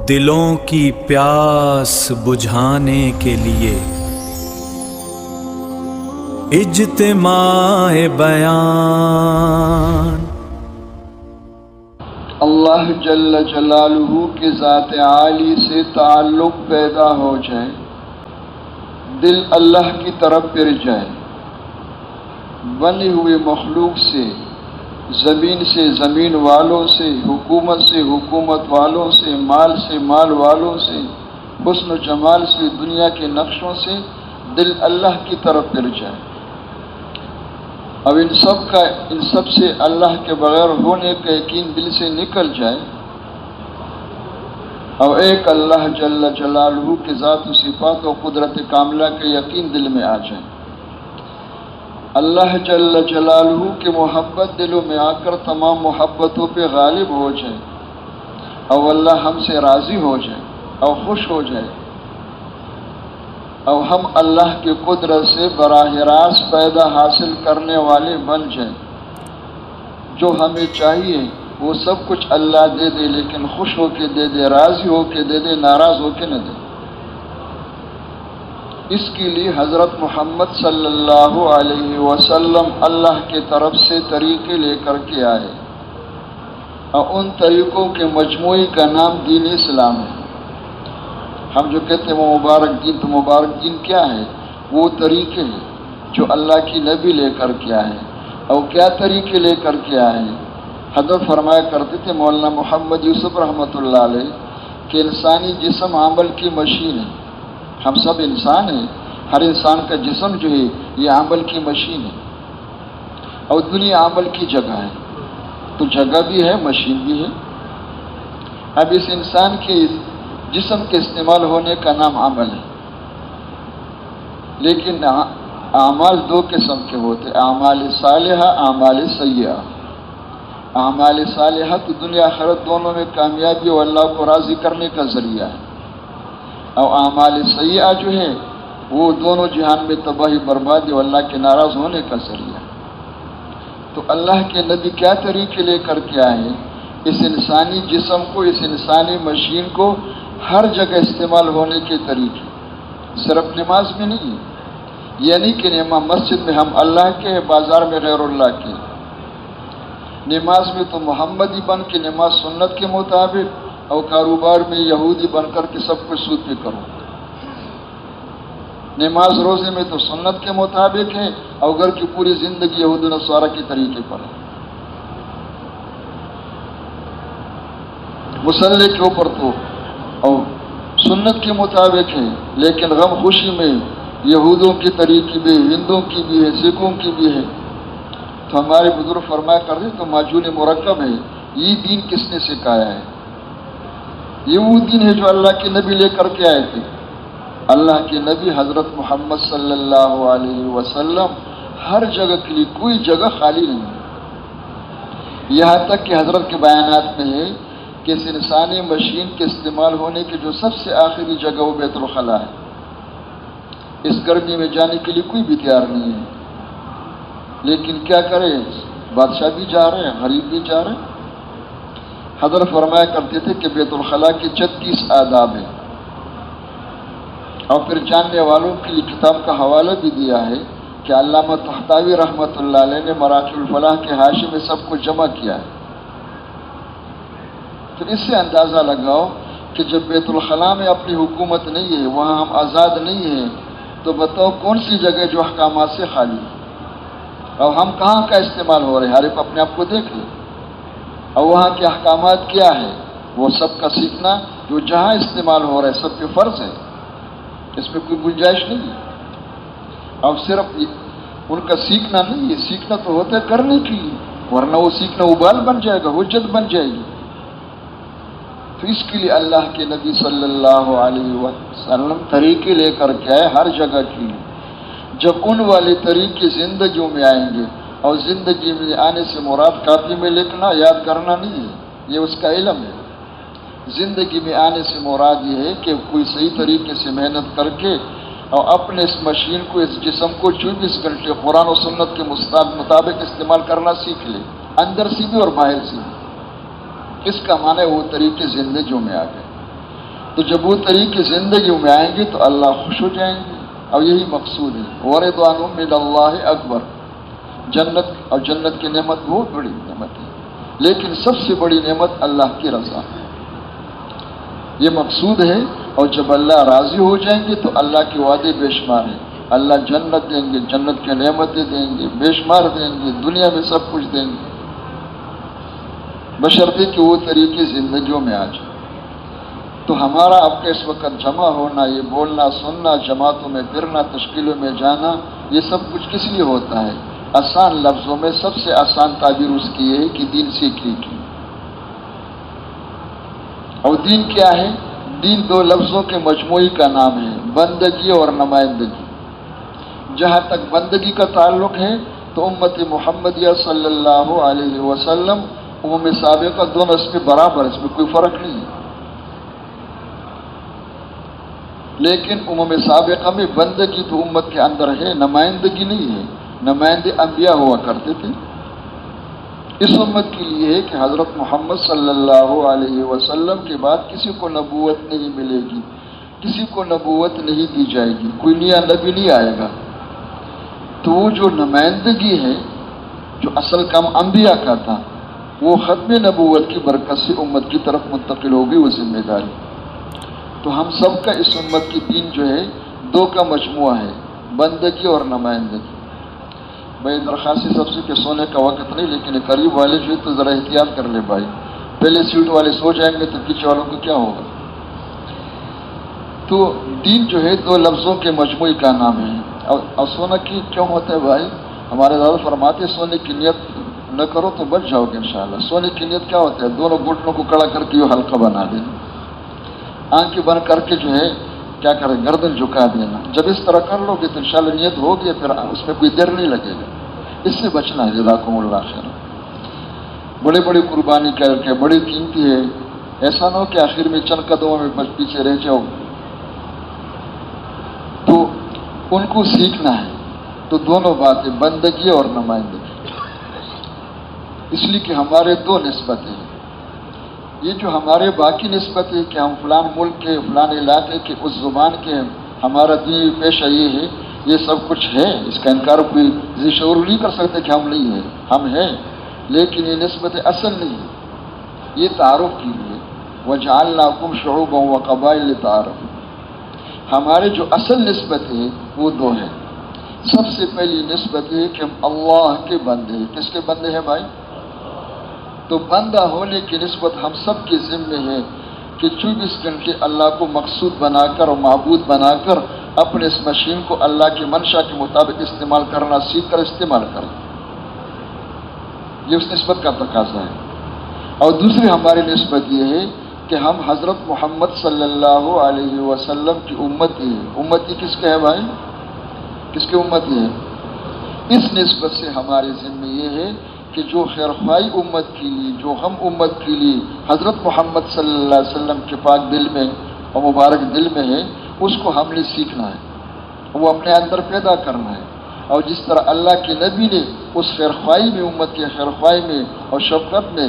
دلوں کی پیاس بجھانے کے لیے اجتماع بیان۔ اللہ جل جلالہ کی ذات عالی سے تعلق پیدا ہو جائے، دل اللہ کی طرف پھر جائے، بنی ہوئی مخلوق سے، زمین سے زمین والوں سے، حکومت سے حکومت والوں سے، مال والوں سے، حسن و جمال سے، دنیا کے نقشوں سے دل اللہ کی طرف پھر جائے۔ اب ان سب سے اللہ کے بغیر ہونے کا یقین دل سے نکل جائے، اور ایک اللہ جل جلالہ کی ذات و صفات و قدرت کاملہ کا یقین دل میں آ جائے۔ اللہ جل جلالہ کی محبت دلوں میں آ کر تمام محبتوں پہ غالب ہو جائے، اور اللہ ہم سے راضی ہو جائے اور خوش ہو جائے، اور ہم اللہ کی قدرت سے براہ راست پیدا حاصل کرنے والے بن جائیں۔ جو ہمیں چاہیے وہ سب کچھ اللہ دے دے، لیکن خوش ہو کے دے دے، راضی ہو کے دے دے، ناراض ہو کے نہ دے۔ اس کے لیے حضرت محمد صلی اللہ علیہ وسلم اللہ کی طرف سے طریقے لے کر کے آئے، اور ان طریقوں کے مجموعی کا نام دین اسلام ہے۔ ہم جو کہتے ہیں وہ مبارک دین، تو مبارک دین کیا ہے؟ وہ طریقے ہیں جو اللہ کی نبی لے کر کے آئے، اور کیا طریقے لے کر کے آئے؟ حضرت فرمایا کرتے تھے مولانا محمد یوسف رحمۃ اللہ علیہ کہ انسانی جسم عمل کی مشین ہے۔ ہم سب انسان ہیں، ہر انسان کا جسم جو ہے یہ عمل کی مشین ہے، اور دنیا عمل کی جگہ ہے، تو جگہ بھی ہے، مشین بھی ہے۔ اب اس انسان کے جسم کے استعمال ہونے کا نام عمل ہے، لیکن اعمال دو قسم کے ہوتے، اعمال صالحہ، اعمال سیئہ۔ اعمال صالحہ تو دنیا آخرت دونوں میں کامیابی اور اللہ کو راضی کرنے کا ذریعہ ہے، اور اعمال سیئہ جو ہے وہ دونوں جہان میں تباہی بربادی اور اللہ کے ناراض ہونے کا ذریعہ ہے۔ تو اللہ کے نبی کیا طریقے لے کر کے آئے؟ اس انسانی جسم کو، اس انسانی مشین کو ہر جگہ استعمال ہونے کے طریقے، صرف نماز میں نہیں، یعنی کہ مسجد میں ہم اللہ کے، بازار میں غیر اللہ کے۔ نماز میں تو محمدی بن کے نماز سنت کے مطابق، اور کاروبار میں یہودی بن کر کے سب کچھ سود پہ کرو۔ نماز روزے میں تو سنت کے مطابق ہے، اور گھر کی پوری زندگی یہود و نصارہ کے طریقے پر ہے۔ مسلح کے اوپر تو اور سنت کے مطابق ہے، لیکن غم خوشی میں یہودوں کی طریقے بھی، ہندوؤں کی بھی ہے، سکھوں کی بھی ہے۔ تو ہمارے بزرگ فرمایا کرتے تو معجون مرکب ہے، یہ دین کس نے سکھایا ہے؟ یہ وہ دین ہے جو اللہ کے نبی لے کر کے آئے تھے۔ اللہ کے نبی حضرت محمد صلی اللہ علیہ وسلم ہر جگہ کے لیے، کوئی جگہ خالی نہیں ہے۔ یہاں تک کہ حضرت کے بیانات میں ہے کہ اس انسانی مشین کے استعمال ہونے کی جو سب سے آخری جگہ وہ بیت الخلاء ہے۔ اس گرمی میں جانے کے لیے کوئی بھی تیار نہیں ہے، لیکن کیا کرے، بادشاہ بھی جا رہے ہیں، غریب بھی جا رہے ہیں۔ حضرت فرمایا کرتے تھے کہ بیت الخلاء کے 36 آداب ہیں، اور پھر جاننے والوں کے لیے کتاب کا حوالہ بھی دیا ہے کہ علامہ طحطاوی رحمۃ اللہ علیہ نے مراکب الفلاح کے حاشی میں سب کو جمع کیا ہے۔ پھر اس سے اندازہ لگاؤ کہ جب بیت الخلاء میں اپنی حکومت نہیں ہے، وہاں ہم آزاد نہیں ہیں، تو بتاؤ کون سی جگہ جو احکامات سے خالی ہے؟ اور ہم کہاں کا استعمال ہو رہے ہیں؟ ہر ایک اپنے آپ کو دیکھ لیں، اور وہاں کے احکامات کیا ہے وہ سب کا سیکھنا جو جہاں استعمال ہو رہا ہے سب پہ فرض ہے، اس میں کوئی گنجائش نہیں ہے۔ اب صرف ان کا سیکھنا نہیں ہے، سیکھنا تو ہوتا ہے کرنے کے لیے، ورنہ وہ سیکھنا وبال بن جائے گا، حجت بن جائے گی۔ تو اس کے لیے اللہ کے نبی صلی اللہ علیہ وسلم طریقے لے کر کے آئے ہر جگہ کے لیے۔ جب ان والے طریقے زندگیوں میں آئیں گے، اور زندگی میں آنے سے مراد کاپی میں لکھنا یاد کرنا نہیں ہے، یہ اس کا علم ہے۔ زندگی میں آنے سے مراد یہ ہے کہ کوئی صحیح طریقے سے محنت کر کے اور اپنے اس مشین کو، اس جسم کو 24 گھنٹے قرآن و سنت کے مطابق استعمال کرنا سیکھ لے، اندر سے بھی اور باہر سے بھی۔ اس کا معنی وہ طریقے زندگیوں میں آ گئے۔ تو جب وہ طریقے زندگی میں آئیں گے تو اللہ خوش ہو جائیں گے، اور یہی مقصود ہے۔ ورضوان من اللہ اکبر، جنت اور جنت کی نعمت بہت بڑی نعمت ہے، لیکن سب سے بڑی نعمت اللہ کی رضا ہے، یہ مقصود ہے۔ اور جب اللہ راضی ہو جائیں گے تو اللہ کے وعدے بے شمار ہیں، اللہ جنت دیں گے، جنت کی نعمتیں دیں گے، بے شمار دیں گے، دنیا میں سب کچھ دیں گے، بشرطے کہ وہ طریقے زندگیوں میں آ جائیں۔ تو ہمارا اب کا اس وقت جمع ہونا، یہ بولنا سننا، جماعتوں میں پھرنا، تشکیلوں میں جانا، یہ سب کچھ کس لیے ہوتا ہے؟ آسان لفظوں میں سب سے آسان تعبیر اس کی یہ ہے کہ دین سیکھنے کی۔ اور دین کیا ہے؟ دین دو لفظوں کے مجموعی کا نام ہے، بندگی اور نمائندگی۔ جہاں تک بندگی کا تعلق ہے تو امت محمدیہ صلی اللہ علیہ وسلم امم سابقہ دونوں اس میں برابر، اس میں کوئی فرق نہیں ہے، لیکن امم سابقہ میں بندگی تو امت کے اندر ہے، نمائندگی نہیں ہے، نمائندے انبیاء ہوا کرتے تھے۔ اس امت کے لیے ہے کہ حضرت محمد صلی اللہ علیہ وسلم کے بعد کسی کو نبوت نہیں ملے گی، کسی کو نبوت نہیں دی جائے گی، کوئی نیا نبی نہیں آئے گا۔ تو وہ جو نمائندگی ہے، جو اصل کام انبیاء کا تھا، وہ ختم نبوت کی برکت سے امت کی طرف منتقل ہوگی وہ ذمہ داری۔ تو ہم سب کا اس امت کی دین جو ہے دو کا مجموعہ ہے، بندگی اور نمائندگی۔ بھائی درخواست سب سے کہ سونے کا وقت نہیں، لیکن قریب والے جو ہے تو ذرا احتیاط کر لے بھائی، پہلے سیٹ والے سو جائیں گے تو پیچھے والوں کو کیا ہوگا۔ تو دین جو ہے دو لفظوں کے مجموعے کا نام ہے۔ اور سونا کی کیوں ہوتا ہے بھائی؟ ہمارے دادا فرماتے سونے کی نیت نہ کرو تو بچ جاؤ گے انشاءاللہ۔ سونے کی نیت کیا ہوتا ہے؟ دونوں گھٹنوں کو کڑا کر کے یہ حلقہ بنا دینا، آنکھیں بند کر کے جو ہے کیا کرے، گردن جھکا دینا۔ جب اس طرح کر لو گے تو انشاءاللہ نیت ہوگی، پھر اس میں کوئی دیر نہیں لگے گا۔ اس سے بچنا ہے، جزاکم اللہ خیر۔ بڑے بڑے قربانی کر کے بڑی قیمتی ہے، ایسا نہ ہو کہ آخر میں چند قدموں میں پیچھے رہ جاؤ۔ تو ان کو سیکھنا ہے، تو دونوں باتیں بندگی اور نمائندگی، اس لیے کہ ہمارے دو نسبتیں ہیں۔ یہ جو ہمارے باقی نسبت ہے کہ ہم فلان ملک کے، فلان علاقے کے، اس زبان کے ہیں، ہمارا دینی پیشہ یہ ہے، یہ سب کچھ ہے، اس کا انکار کوئی ذی شعور نہیں کر سکتے کہ ہم نہیں ہیں، ہم ہیں، لیکن یہ نسبت اصل نہیں ہے، یہ تعارف کے لیے۔ وَجَعَلْنَاكُمْ شُعُوبًا وَقَبَائِلَ لِتَعَارَفُوا، ہمارے جو اصل نسبت ہے وہ دو ہے۔ سب سے پہلی نسبت ہے کہ ہم اللہ کے بندے ہیں۔ کس کے بندے ہیں بھائی؟ تو بندہ ہونے کی نسبت ہم سب کے ذمے ہے کہ 24 گھنٹے اللہ کو مقصود بنا کر اور معبود بنا کر اپنے اس مشین کو اللہ کی منشا کے مطابق استعمال کرنا سیکھ کر استعمال کریں، یہ اس نسبت کا تقاضا ہے۔ اور دوسری ہماری نسبت یہ ہے کہ ہم حضرت محمد صلی اللہ علیہ وسلم کی امتی ہے۔ امتی کس کے ہے بھائی؟ کس کے امتی ہے؟ اس نسبت سے ہمارے ذمے یہ ہے کہ جو خیرخواہی امت کے لیے، جو ہم امت کے لیے حضرت محمد صلی اللہ علیہ وسلم کے پاک دل میں اور مبارک دل میں ہے، اس کو ہم نے سیکھنا ہے، وہ اپنے اندر پیدا کرنا ہے۔ اور جس طرح اللہ کے نبی نے اس خیرخواہی میں، امت کے خیرخواہی میں اور شفقت میں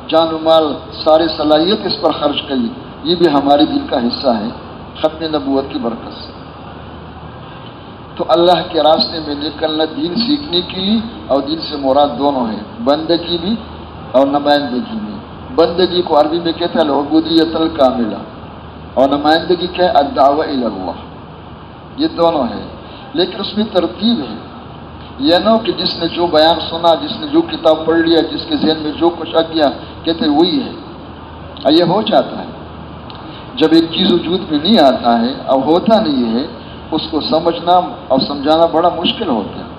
جان و مال ساری صلاحیت اس پر خرچ کی، یہ بھی ہمارے دل کا حصہ ہے ختم نبوت کی برکت سے۔ تو اللہ کے راستے میں نکلنا دین سیکھنے کے لیے، اور دین سے مراد دونوں ہیں، بندگی بھی اور نمائندگی بھی۔ بندگی کو عربی میں کہتے ہیں العبودیت الکاملہ، اور نمائندگی کیا ہے؟ الدعوہ الی اللہ، یہ دونوں ہیں، لیکن اس میں ترتیب ہے۔ یہ نہ ہو کہ جس نے جو بیان سنا، جس نے جو کتاب پڑھ لیا، جس کے ذہن میں جو کچھ آ گیا کہتے وہی ہے، اور یہ ہو جاتا ہے۔ جب ایک چیز وجود میں نہیں آتا ہے اور ہوتا نہیں ہے، اس کو سمجھنا اور سمجھانا بڑا مشکل ہوتا ہے۔